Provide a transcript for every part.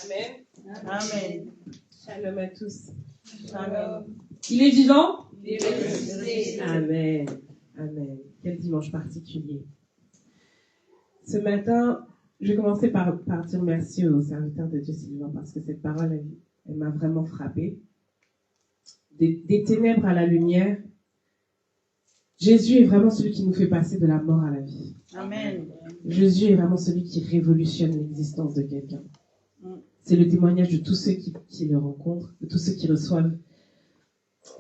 Amen. Amen. Shalom à tous. Amen. Il est vivant? Il est ressuscité. Amen. Amen. Quel dimanche particulier. Ce matin, je vais commencer par dire merci au serviteur de Dieu Sylvain parce que cette parole, elle m'a vraiment frappée. Des ténèbres à la lumière, Jésus est vraiment celui qui nous fait passer de la mort à la vie. Amen. Jésus est vraiment celui qui révolutionne l'existence de quelqu'un. C'est le témoignage de tous ceux qui le rencontrent, de tous ceux qui reçoivent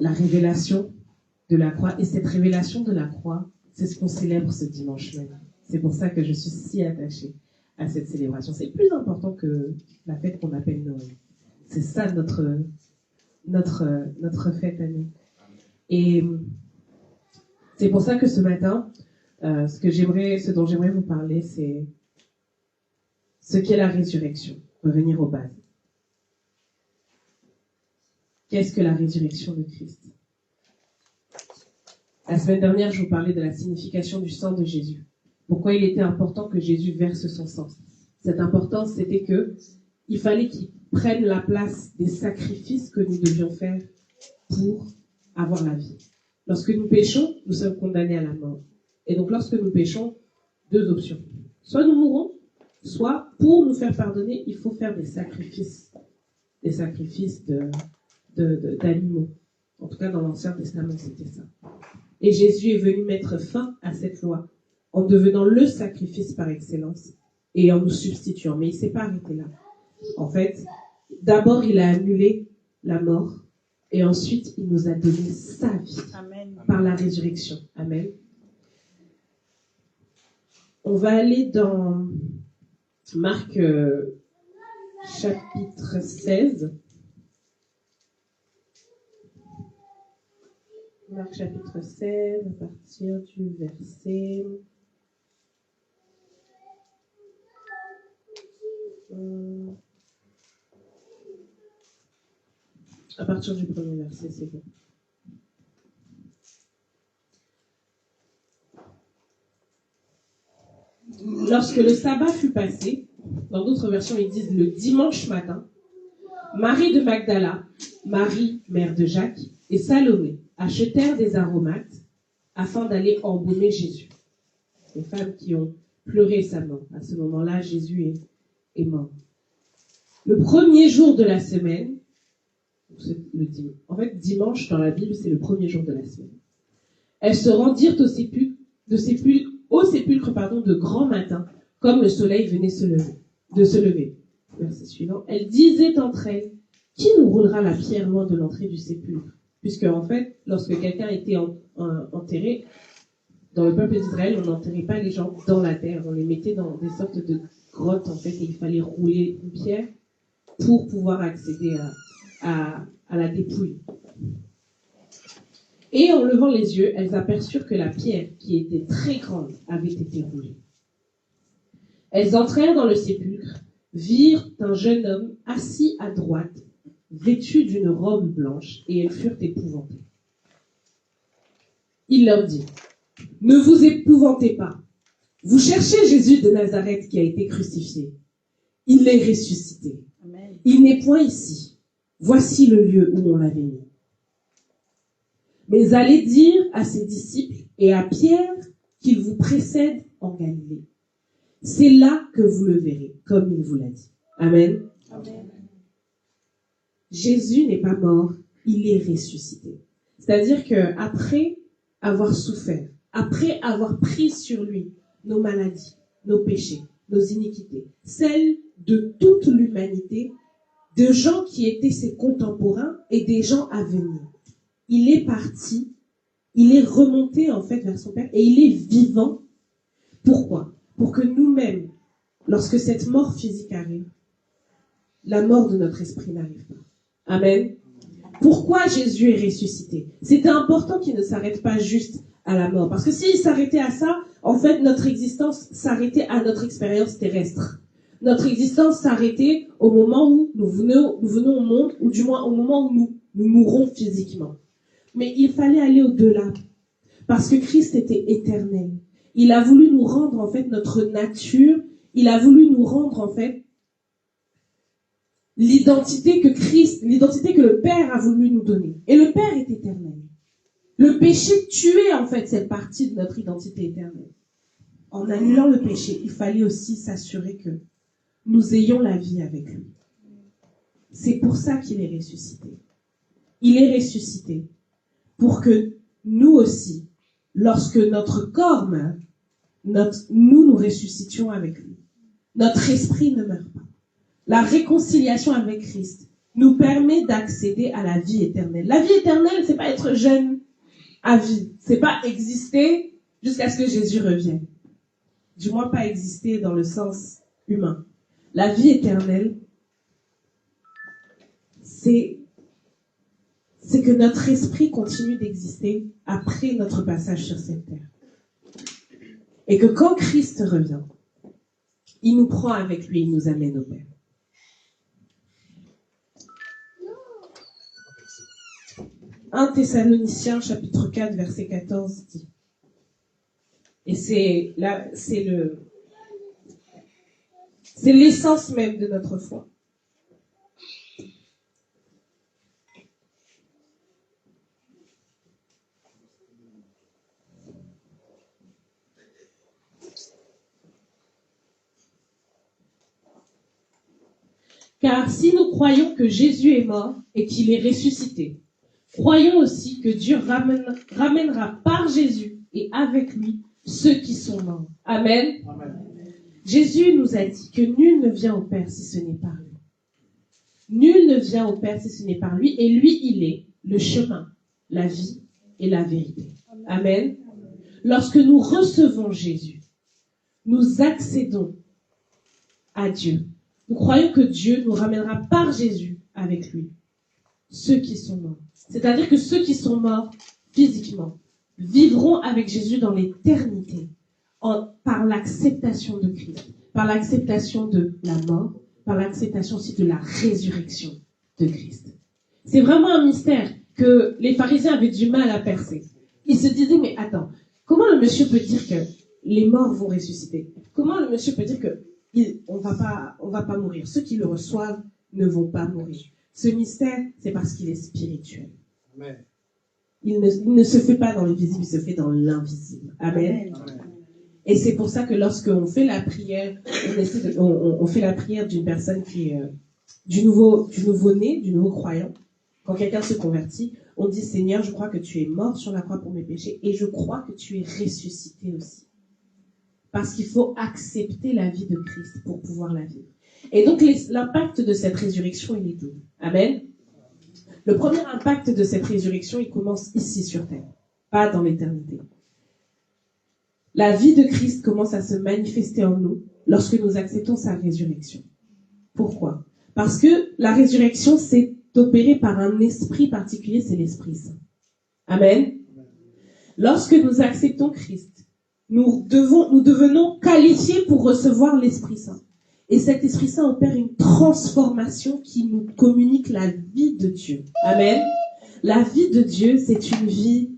la révélation de la croix. Et cette révélation de la croix, c'est ce qu'on célèbre ce dimanche même. C'est pour ça que je suis si attachée à cette célébration. C'est plus important que la fête qu'on appelle Noël. C'est ça notre fête à nous. Et c'est pour ça que ce matin, ce dont j'aimerais vous parler, c'est ce qu'est la résurrection. Revenir aux bases. Qu'est-ce que la résurrection de Christ? La semaine dernière, je vous parlais de la signification du sang de Jésus. Pourquoi il était important que Jésus verse son sang? Cette importance, c'était il fallait qu'il prenne la place des sacrifices que nous devions faire pour avoir la vie. Lorsque nous péchons, nous sommes condamnés à la mort. Et donc, lorsque nous péchons, deux options. Soit nous mourrons, soit, pour nous faire pardonner, il faut faire des sacrifices d'animaux. En tout cas, dans l'Ancien Testament, c'était ça. Et Jésus est venu mettre fin à cette loi en devenant le sacrifice par excellence et en nous substituant. Mais il ne s'est pas arrêté là. En fait, d'abord, il a annulé la mort et ensuite, il nous a donné sa vie. Amen. Par la résurrection. Amen. On va aller dans Marc chapitre 16. Marc chapitre 16, à partir du verset... à partir du premier verset, c'est bon. Lorsque le sabbat fut passé, dans d'autres versions ils disent le dimanche matin, Marie de Magdala, Marie, mère de Jacques, et Salomé achetèrent des aromates afin d'aller embaumer Jésus. Les femmes qui ont pleuré sa mort. À ce moment-là, Jésus est mort. Le premier jour de la semaine, en fait, dimanche dans la Bible, c'est le premier jour de la semaine. Elles se rendirent au sépulcre de grand matin, comme le soleil venait de se lever. Verset suivant. Elles disaient entre elles, qui nous roulera la pierre loin de l'entrée du sépulcre? Puisque, en fait, lorsque quelqu'un était enterré, dans le peuple d'Israël, on n'enterrait pas les gens dans la terre. On les mettait dans des sortes de grottes, en fait, et il fallait rouler une pierre pour pouvoir accéder à la dépouille. Et en levant les yeux, elles aperçurent que la pierre, qui était très grande, avait été roulée. Elles entrèrent dans le sépulcre, virent un jeune homme assis à droite, vêtu d'une robe blanche, et elles furent épouvantées. Il leur dit, « Ne vous épouvantez pas. Vous cherchez Jésus de Nazareth qui a été crucifié. Il est ressuscité. Amen. Il n'est point ici. Voici le lieu où on l'avait mis. Mais allez dire à ses disciples et à Pierre qu'il vous précède en Galilée. C'est là que vous le verrez, comme il vous l'a dit. » Amen. Amen. Jésus n'est pas mort, il est ressuscité. C'est-à-dire qu'après avoir souffert, après avoir pris sur lui nos maladies, nos péchés, nos iniquités, celles de toute l'humanité, de gens qui étaient ses contemporains et des gens à venir. Il est parti, il est remonté en fait vers son Père et il est vivant. Pourquoi? Pour que nous-mêmes, lorsque cette mort physique arrive, la mort de notre esprit n'arrive pas. Amen. Pourquoi Jésus est ressuscité? C'était important qu'il ne s'arrête pas juste à la mort. Parce que s'il s'arrêtait à ça, en fait, notre existence s'arrêtait à notre expérience terrestre. Notre existence s'arrêtait au moment où nous venons au monde, ou du moins au moment où nous mourrons physiquement. Mais il fallait aller au-delà. Parce que Christ était éternel. Il a voulu nous rendre, en fait, notre nature. Il a voulu nous rendre, en fait, l'identité que Christ, l'identité que le Père a voulu nous donner. Et le Père est éternel. Le péché tuait en fait cette partie de notre identité éternelle. En annulant le péché, il fallait aussi s'assurer que nous ayons la vie avec lui. C'est pour ça qu'il est ressuscité. Il est ressuscité pour que nous aussi, lorsque notre corps meurt, nous ressuscitions avec lui. Notre esprit ne meurt pas. La réconciliation avec Christ nous permet d'accéder à la vie éternelle. La vie éternelle, c'est pas être jeune à vie. C'est pas exister jusqu'à ce que Jésus revienne. Du moins pas exister dans le sens humain. La vie éternelle, c'est que notre esprit continue d'exister après notre passage sur cette terre. Et que quand Christ revient, il nous prend avec lui, il nous amène au Père. 1 Thessaloniciens, chapitre 4, verset 14 dit. Et c'est l'essence même de notre foi. Car si nous croyons que Jésus est mort et qu'il est ressuscité, croyons aussi que Dieu ramènera par Jésus et avec lui ceux qui sont morts. Amen. Amen. Jésus nous a dit que nul ne vient au Père si ce n'est par lui. Nul ne vient au Père si ce n'est par lui, et lui, il est le chemin, la vie et la vérité. Amen. Lorsque nous recevons Jésus, nous accédons à Dieu. Nous croyons que Dieu nous ramènera par Jésus avec lui ceux qui sont morts. C'est-à-dire que ceux qui sont morts physiquement vivront avec Jésus dans l'éternité par l'acceptation de Christ, par l'acceptation de la mort, par l'acceptation aussi de la résurrection de Christ. C'est vraiment un mystère que les pharisiens avaient du mal à percer. Ils se disaient, mais attends, comment le monsieur peut dire que les morts vont ressusciter? Comment le monsieur peut dire que on va pas mourir? Ceux qui le reçoivent ne vont pas mourir. Ce mystère, c'est parce qu'il est spirituel. Amen. Il ne se fait pas dans le visible, il se fait dans l'invisible. Amen. Amen. Et c'est pour ça que lorsqu'on fait la prière, on fait la prière d'une personne qui est du nouveau-né, du nouveau croyant. Quand quelqu'un se convertit, on dit, Seigneur, je crois que tu es mort sur la croix pour mes péchés et je crois que tu es ressuscité aussi. Parce qu'il faut accepter la vie de Christ pour pouvoir la vivre. Et donc, l'impact de cette résurrection, il est double. Amen. Le premier impact de cette résurrection, il commence ici sur terre, pas dans l'éternité. La vie de Christ commence à se manifester en nous lorsque nous acceptons sa résurrection. Pourquoi? Parce que la résurrection, c'est opérée par un esprit particulier, c'est l'Esprit Saint. Amen. Lorsque nous acceptons Christ, nous devenons qualifiés pour recevoir l'Esprit Saint. Et cet Esprit Saint opère une transformation qui nous communique la vie de Dieu. Amen. La vie de Dieu, c'est une vie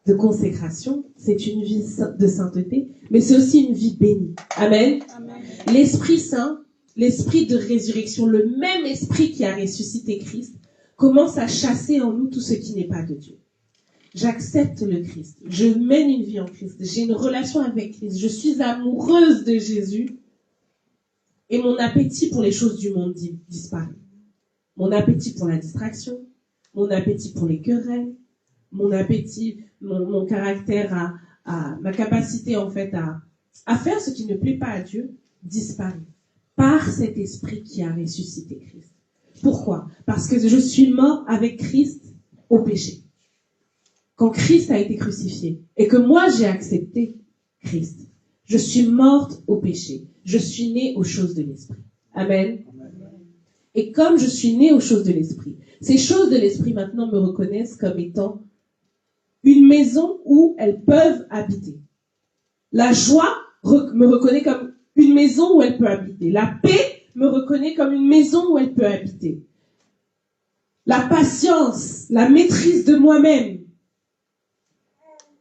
de consécration, c'est une vie de sainteté, mais c'est aussi une vie bénie. Amen. Amen. L'Esprit Saint, l'Esprit de résurrection, le même Esprit qui a ressuscité Christ, commence à chasser en nous tout ce qui n'est pas de Dieu. J'accepte le Christ, je mène une vie en Christ, j'ai une relation avec Christ, je suis amoureuse de Jésus, et mon appétit pour les choses du monde disparaît. Mon appétit pour la distraction, mon appétit pour les querelles, mon appétit, mon caractère ma capacité en fait à faire ce qui ne plaît pas à Dieu disparaît par cet esprit qui a ressuscité Christ. Pourquoi? Parce que je suis mort avec Christ au péché. Quand Christ a été crucifié et que moi j'ai accepté Christ, je suis morte au péché. Je suis née aux choses de l'esprit. Amen. Et comme je suis née aux choses de l'esprit, ces choses de l'esprit maintenant me reconnaissent comme étant une maison où elles peuvent habiter. La joie me reconnaît comme une maison où elle peut habiter. La paix me reconnaît comme une maison où elle peut habiter. La patience, la maîtrise de moi-même,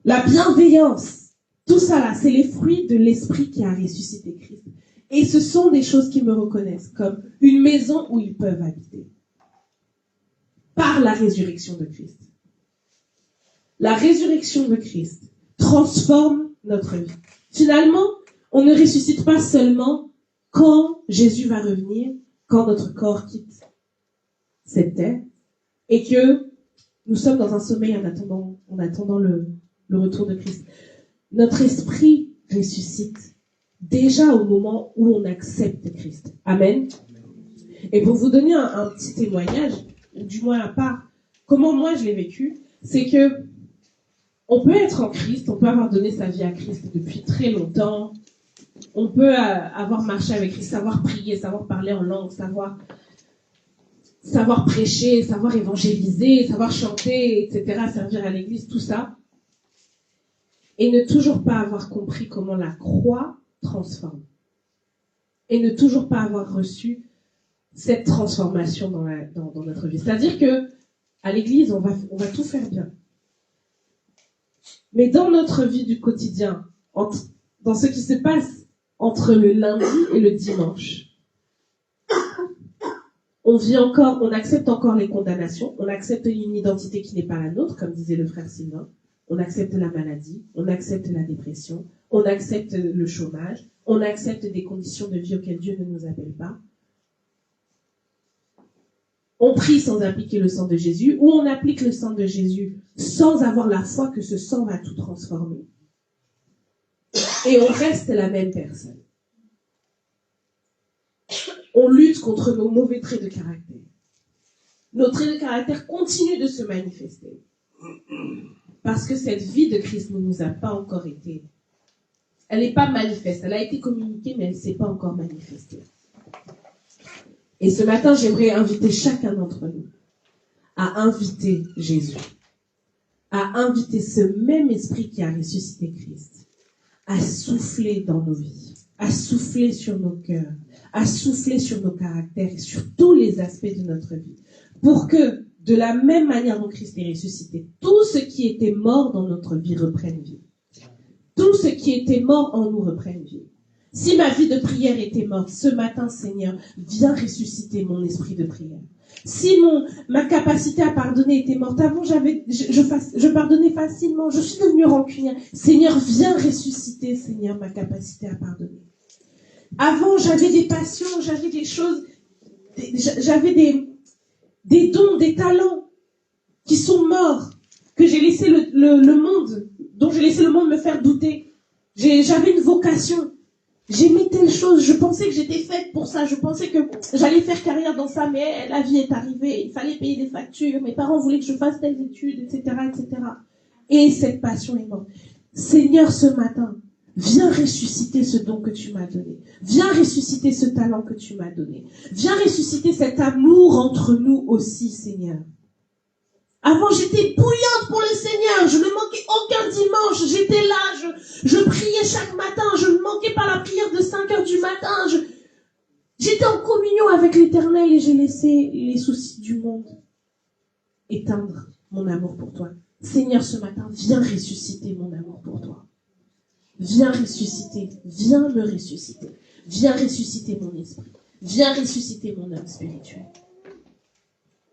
la bienveillance, tout ça là, c'est les fruits de l'esprit qui a ressuscité Christ. Et ce sont des choses qui me reconnaissent comme une maison où ils peuvent habiter. Par la résurrection de Christ. La résurrection de Christ transforme notre vie. Finalement, on ne ressuscite pas seulement quand Jésus va revenir, quand notre corps quitte cette terre, et que nous sommes dans un sommeil en attendant le retour de Christ. Notre esprit ressuscite déjà au moment où on accepte Christ. Amen. Et pour vous donner un petit témoignage, ou du moins à part comment moi je l'ai vécu, c'est que on peut être en Christ, on peut avoir donné sa vie à Christ depuis très longtemps, on peut avoir marché avec Christ, savoir prier, savoir parler en langue, savoir prêcher, savoir évangéliser, savoir chanter, etc., servir à l'église, tout ça, et ne toujours pas avoir compris comment la croix transforme, et ne toujours pas avoir reçu cette transformation dans notre vie. C'est-à-dire que à l'église, on va tout faire bien. Mais dans notre vie du quotidien, dans ce qui se passe entre le lundi et le dimanche, on accepte encore les condamnations, on accepte une identité qui n'est pas la nôtre, comme disait le frère Sylvain, on accepte la maladie, on accepte la dépression, on accepte le chômage, on accepte des conditions de vie auxquelles Dieu ne nous appelle pas. On prie sans appliquer le sang de Jésus, ou on applique le sang de Jésus sans avoir la foi que ce sang va tout transformer. Et on reste la même personne. On lutte contre nos mauvais traits de caractère. Nos traits de caractère continuent de se manifester. Parce que cette vie de Christ ne nous a pas encore été... Elle n'est pas manifeste. Elle a été communiquée, mais elle ne s'est pas encore manifestée. Et ce matin, j'aimerais inviter chacun d'entre nous à inviter Jésus, à inviter ce même esprit qui a ressuscité Christ, à souffler dans nos vies, à souffler sur nos cœurs, à souffler sur nos caractères et sur tous les aspects de notre vie, pour que, de la même manière dont Christ est ressuscité, tout ce qui était mort dans notre vie reprenne vie. Tout ce qui était mort en nous reprenne vie. Si ma vie de prière était morte, ce matin, Seigneur, viens ressusciter mon esprit de prière. Si ma capacité à pardonner était morte, avant je pardonnais facilement, je suis devenue rancunière. Seigneur, viens ressusciter, Seigneur, ma capacité à pardonner. Avant, j'avais des passions, j'avais des choses, j'avais des dons, des talents qui sont morts, que j'ai laissé le monde, dont j'ai laissé le monde me faire douter. J'avais une vocation. J'aimais telle chose, je pensais que j'étais faite pour ça, je pensais que j'allais faire carrière dans ça, mais la vie est arrivée, il fallait payer des factures, mes parents voulaient que je fasse telles études, etc., etc. Et cette passion est morte. Seigneur, ce matin, viens ressusciter ce don que tu m'as donné. Viens ressusciter ce talent que tu m'as donné. Viens ressusciter cet amour entre nous aussi, Seigneur. Avant, j'étais bouillante pour le Seigneur. Je ne manquais aucun dimanche. J'étais là. Je priais chaque matin. Je ne manquais pas la prière de 5 heures du matin. J'étais en communion avec l'Éternel et j'ai laissé les soucis du monde éteindre mon amour pour toi. Seigneur, ce matin, viens ressusciter mon amour pour toi. Viens ressusciter. Viens me ressusciter. Viens ressusciter mon esprit. Viens ressusciter mon âme spirituelle.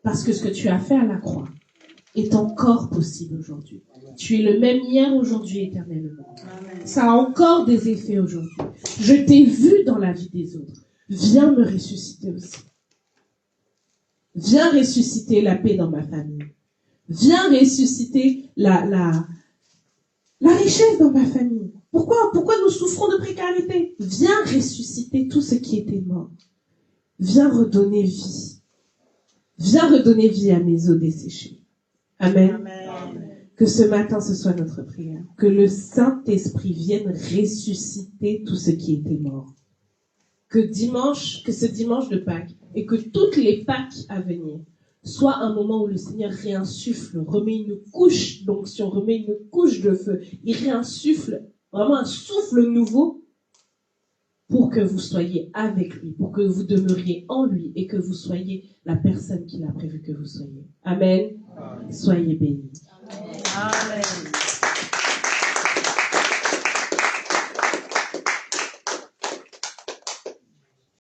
Parce que ce que tu as fait à la croix est encore possible aujourd'hui. Tu es le même hier, aujourd'hui, éternellement. Amen. Ça a encore des effets aujourd'hui. Je t'ai vu dans la vie des autres. Viens me ressusciter aussi. Viens ressusciter la paix dans ma famille. Viens ressusciter la richesse dans ma famille. Pourquoi nous souffrons de précarité? Viens ressusciter tout ce qui était mort. Viens redonner vie. Viens redonner vie à mes os desséchés. Amen. Amen. Que ce matin, ce soit notre prière. Que le Saint-Esprit vienne ressusciter tout ce qui était mort. Que ce dimanche de Pâques, et que toutes les Pâques à venir, soit un moment où le Seigneur réinsuffle, remet une couche d'onction, remet une couche de feu. Il réinsuffle vraiment un souffle nouveau pour que vous soyez avec lui, pour que vous demeuriez en lui et que vous soyez la personne qu'il a prévu que vous soyez. Amen. Amen. Soyez bénis. Amen. Amen.